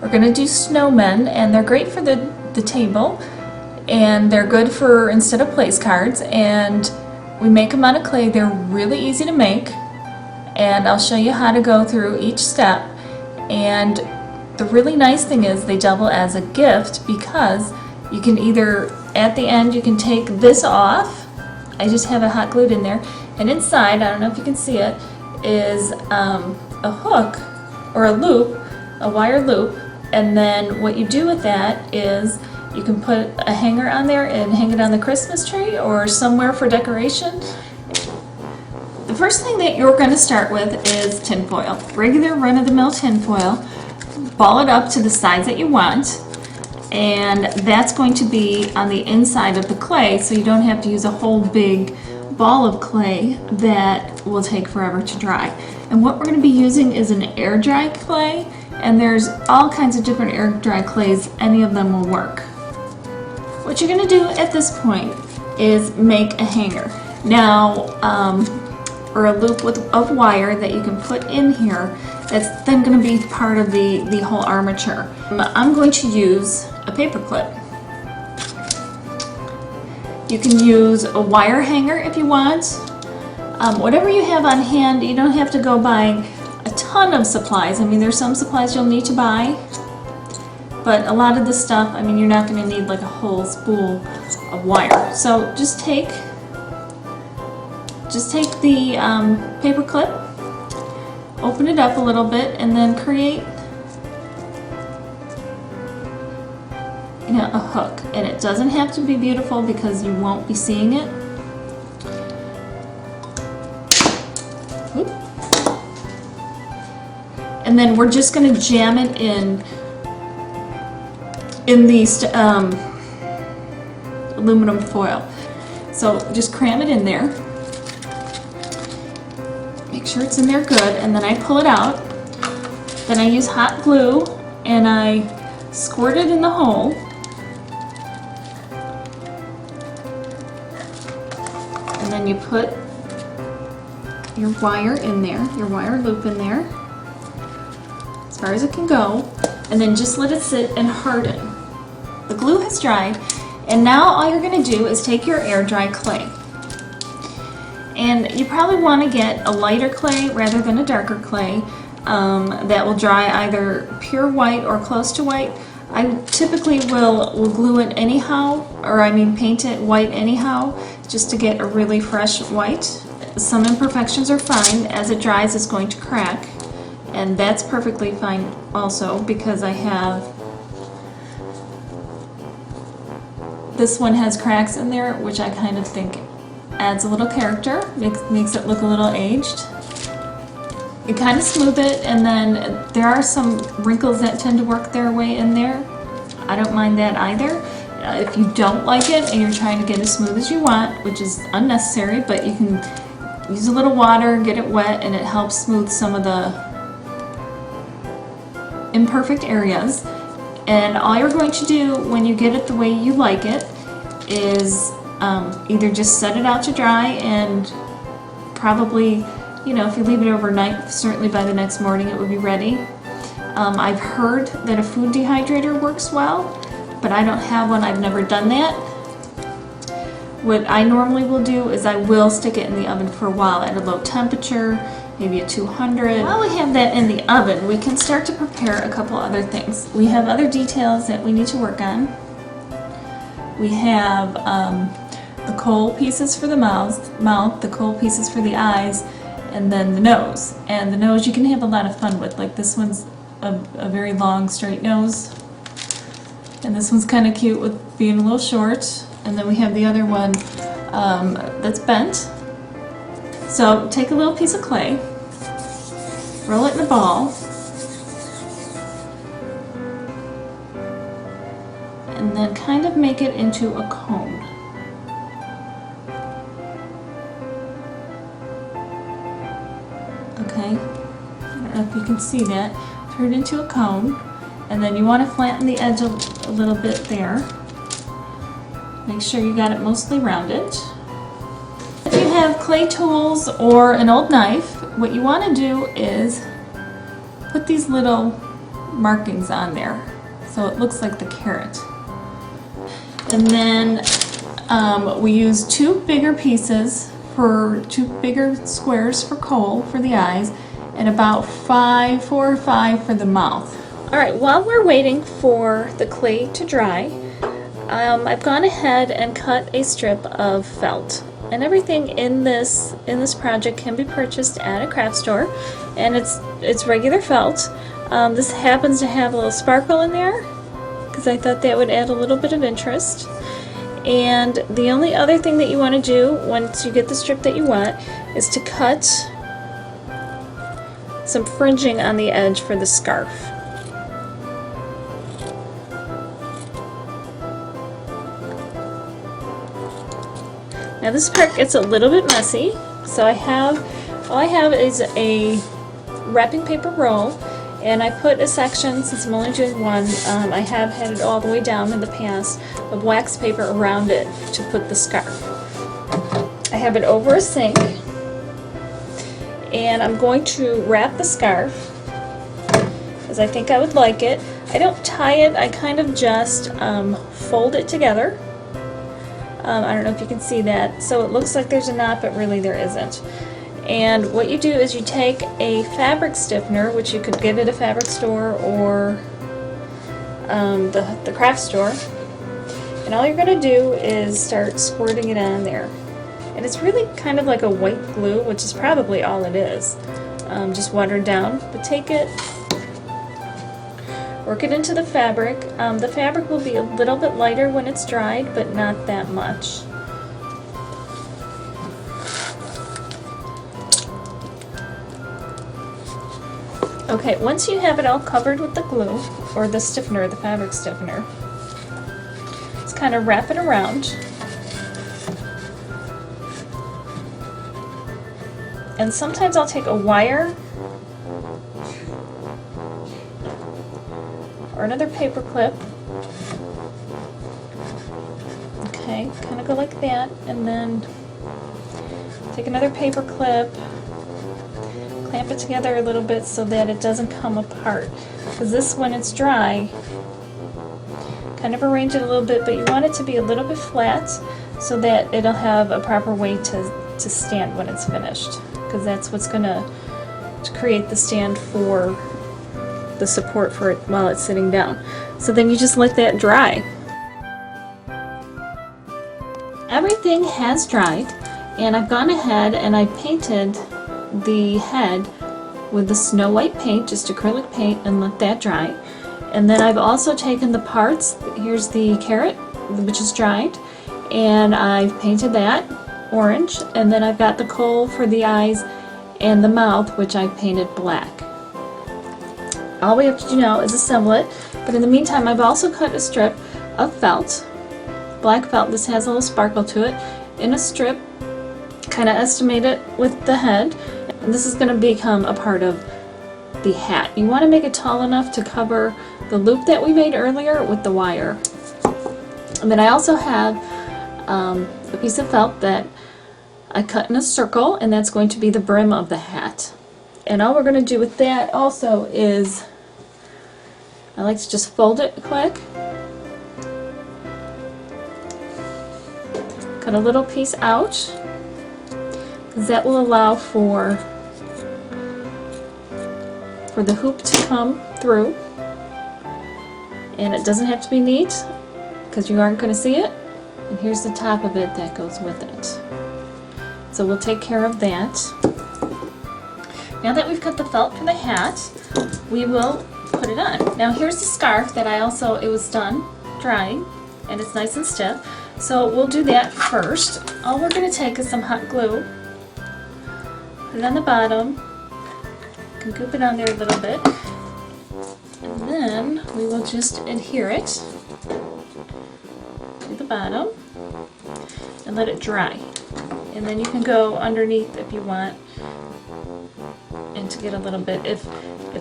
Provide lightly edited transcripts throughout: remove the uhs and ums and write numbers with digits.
We're going to do snowmen, and they're great for the table, and they're good for instead of place cards, and we make them out of clay. They're really easy to make, and I'll show you how to go through each step. And the really nice thing is they double as a gift, because you can either, at the end, you can take this off. I just have it hot glued in there, and inside, I don't know if you can see it, is a hook or a loop, a wire loop, and then what you do with that is you can put a hanger on there and hang it on the Christmas tree or somewhere for decoration. The first thing that you're going to start with is tin foil, regular run-of-the-mill tin foil. Ball it up to the size that you want, and that's going to be on the inside of the clay, so you don't have to use a whole big ball of clay that will take forever to dry. And what we're going to be using is an air dry clay, and there's all kinds of different air dry clays. Any of them will work. What you're going to do at this point is make a hanger. Now, or a loop of wire that you can put in here that's then going to be part of the whole armature. I'm going to use a paper clip. You can use a wire hanger if you want. Whatever you have on hand, you don't have to go buy a ton of supplies. I mean, there's some supplies you'll need to buy, but a lot of the stuff, I mean, you're not going to need like a whole spool of wire. So just take the paper clip, open it up a little bit, and then create a hook. And it doesn't have to be beautiful because you won't be seeing it. Oop. And then we're just going to jam it in the aluminum foil. So just cram it in there. Make sure it's in there good, and then I pull it out. Then I use hot glue and I squirt it in the hole. And then you put your wire in there, your wire loop in there, as far as it can go, and then just let it sit and harden. The glue has dried, and now all you're going to do is take your air dry clay. And you probably want to get a lighter clay rather than a darker clay that will dry either pure white or close to white. I typically will glue it anyhow, or I mean paint it white anyhow, just to get a really fresh white. Some imperfections are fine. As it dries, it's going to crack, and that's perfectly fine also, because I have, this one has cracks in there, which I kind of think adds a little character, makes it look a little aged. You kind of smooth it, and then there are some wrinkles that tend to work their way in there. I don't mind that either. If you don't like it and you're trying to get as smooth as you want, which is unnecessary, but you can use a little water, get it wet, and it helps smooth some of the imperfect areas. And all you're going to do when you get it the way you like it is either just set it out to dry, and probably, if you leave it overnight, certainly by the next morning it would be ready. I've heard that a food dehydrator works well, but I don't have one. I've never done that. What I normally will do is I will stick it in the oven for a while at a low temperature, maybe at 200. While we have that in the oven, we can start to prepare a couple other things. We have other details that we need to work on. We have the coal pieces for the mouth, the coal pieces for the eyes, and then the nose. And the nose you can have a lot of fun with. Like this one's a very long straight nose, and this one's kind of cute with being a little short. And then we have the other one that's bent. So take a little piece of clay, roll it in a ball, and then kind of make it into a cone. Okay, I don't know if you can see that. Turn it into a cone, and then you want to flatten the edge a little bit there. Make sure you got it mostly rounded. If you have clay tools or an old knife, what you want to do is put these little markings on there, so it looks like the carrot. And then we use two bigger pieces for two bigger squares for coal for the eyes, and about 4 or 5 for the mouth. Alright, while we're waiting for the clay to dry, I've gone ahead and cut a strip of felt. And everything in this project can be purchased at a craft store, and it's regular felt. This happens to have a little sparkle in there because I thought that would add a little bit of interest. And the only other thing that you want to do once you get the strip that you want is to cut some fringing on the edge for the scarf. Now this part gets a little bit messy, so all I have is a wrapping paper roll, and I put a section, since I'm only doing one, I have had it all the way down in the past, of wax paper around it to put the scarf. I have it over a sink, and I'm going to wrap the scarf as I think I would like it. I don't tie it, I kind of just fold it together. I don't know if you can see that. So it looks like there's a knot, but really there isn't. And what you do is you take a fabric stiffener, which you could get at a fabric store or the craft store, and all you're going to do is start squirting it on there. And it's really kind of like a white glue, which is probably all it is, just watered down. But take it, work it into the fabric. The fabric will be a little bit lighter when it's dried, but not that much. Okay, once you have it all covered with the glue, or the stiffener, the fabric stiffener, just kind of wrap it around. And sometimes I'll take a wire or another paper clip. Okay, kind of go like that, and then take another paper clip, clamp it together a little bit so that it doesn't come apart. Because this, when it's dry, kind of arrange it a little bit, but you want it to be a little bit flat so that it'll have a proper way to stand when it's finished. Because that's what's going to create the stand for the support for it while it's sitting down. So then you just let that dry. Everything has dried, and I've gone ahead and I painted the head with the Snow White paint, just acrylic paint, and let that dry. And then I've also taken the parts. Here's the carrot, which is dried, and I've painted that orange, and then I've got the coal for the eyes and the mouth, which I painted black. All we have to do now is assemble it, but in the meantime I've also cut a strip of felt, black felt. This has a little sparkle to it, in a strip, kind of estimate it with the head, and this is going to become a part of the hat. You want to make it tall enough to cover the loop that we made earlier with the wire. And then I also have a piece of felt that I cut in a circle, and that's going to be the brim of the hat. And all we're going to do with that also is, I like to just fold it quick, cut a little piece out, because that will allow for the hoop to come through. And it doesn't have to be neat, because you aren't going to see it. And here's the top of it that goes with it. So we'll take care of that. Now that we've cut the felt for the hat, we will put it on. Now here's the scarf that it was done drying, and it's nice and stiff. So we'll do that first. All we're going to take is some hot glue, put it on the bottom, you can goop it on there a little bit, and then we will just adhere it to the bottom and let it dry. And then you can go underneath if you want, and to get a little bit. If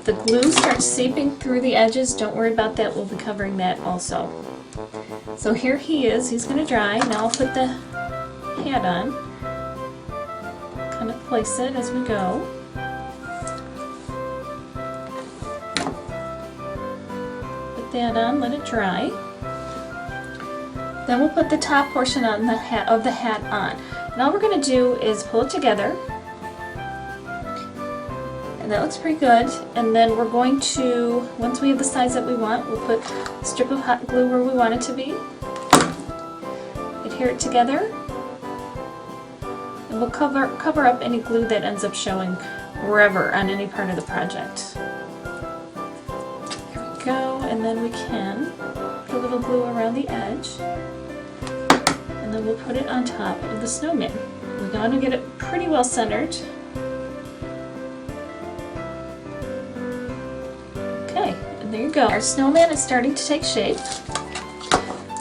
the glue starts seeping through the edges, don't worry about that. We'll be covering that also. So here he is. He's going to dry. Now I'll put the hat on. Kind of place it as we go. that on, let it dry. Then we'll put the top portion on the hat on. And all we're going to do is pull it together. And that looks pretty good. And then we're going to, once we have the size that we want, we'll put a strip of hot glue where we want it to be. Adhere it together. And we'll cover up any glue that ends up showing wherever on any part of the project. There we go. And then we can put a little glue around the edge. And then we'll put it on top of the snowman. We're going to get it pretty well centered. Okay, and there you go. Our snowman is starting to take shape.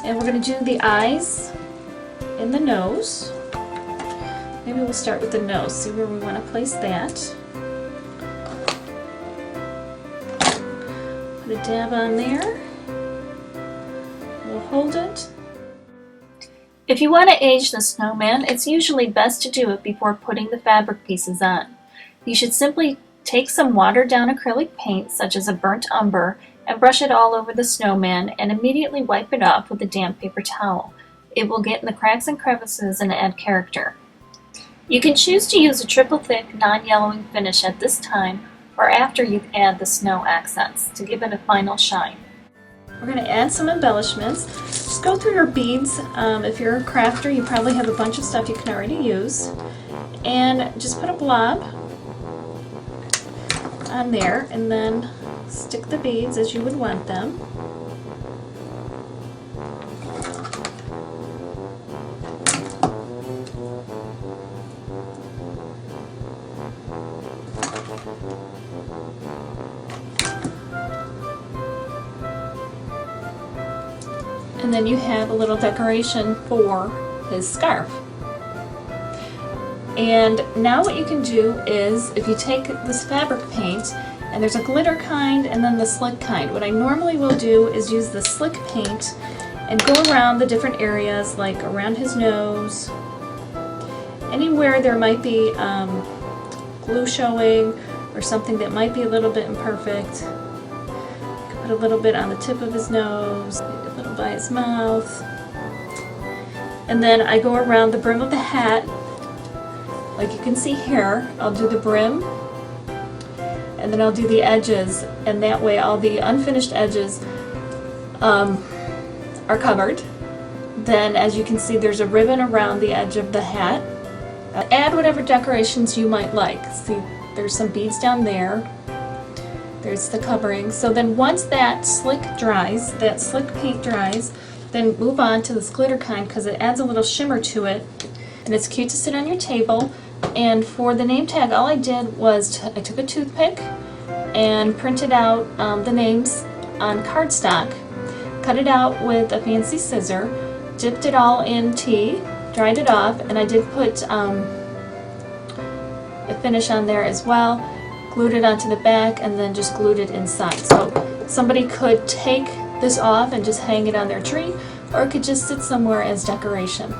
And we're going to do the eyes and the nose. Maybe we'll start with the nose, see where we want to place that. Put a dab on there. We'll hold it. If you want to age the snowman, it's usually best to do it before putting the fabric pieces on. You should simply take some watered down acrylic paint, such as a burnt umber, and brush it all over the snowman and immediately wipe it off with a damp paper towel. It will get in the cracks and crevices and add character. You can choose to use a triple thick non-yellowing finish at this time or after you add the snow accents to give it a final shine. We're going to add some embellishments. Just go through your beads. If you're a crafter, you probably have a bunch of stuff you can already use. And just put a blob on there and then stick the beads as you would want them. And then you have a little decoration for his scarf. And now what you can do is, if you take this fabric paint, and there's a glitter kind and then the slick kind. What I normally will do is use the slick paint and go around the different areas, like around his nose, anywhere there might be glue showing or something that might be a little bit imperfect. You can put a little bit on the tip of his nose, a little by his mouth. And then I go around the brim of the hat. Like you can see here, I'll do the brim, and then I'll do the edges, and that way all the unfinished edges are covered. Then, as you can see, there's a ribbon around the edge of the hat. Add whatever decorations you might like. See, there's some beads down there. There's the covering. So then once that slick dries, that slick paint dries, then move on to this glitter kind because it adds a little shimmer to it. And it's cute to sit on your table. And for the name tag, all I did was I took a toothpick and printed out the names on cardstock, cut it out with a fancy scissor, dipped it all in tea, dried it off, and I did put a finish on there as well, glued it onto the back, and then just glued it inside. So somebody could take this off and just hang it on their tree, or it could just sit somewhere as decoration.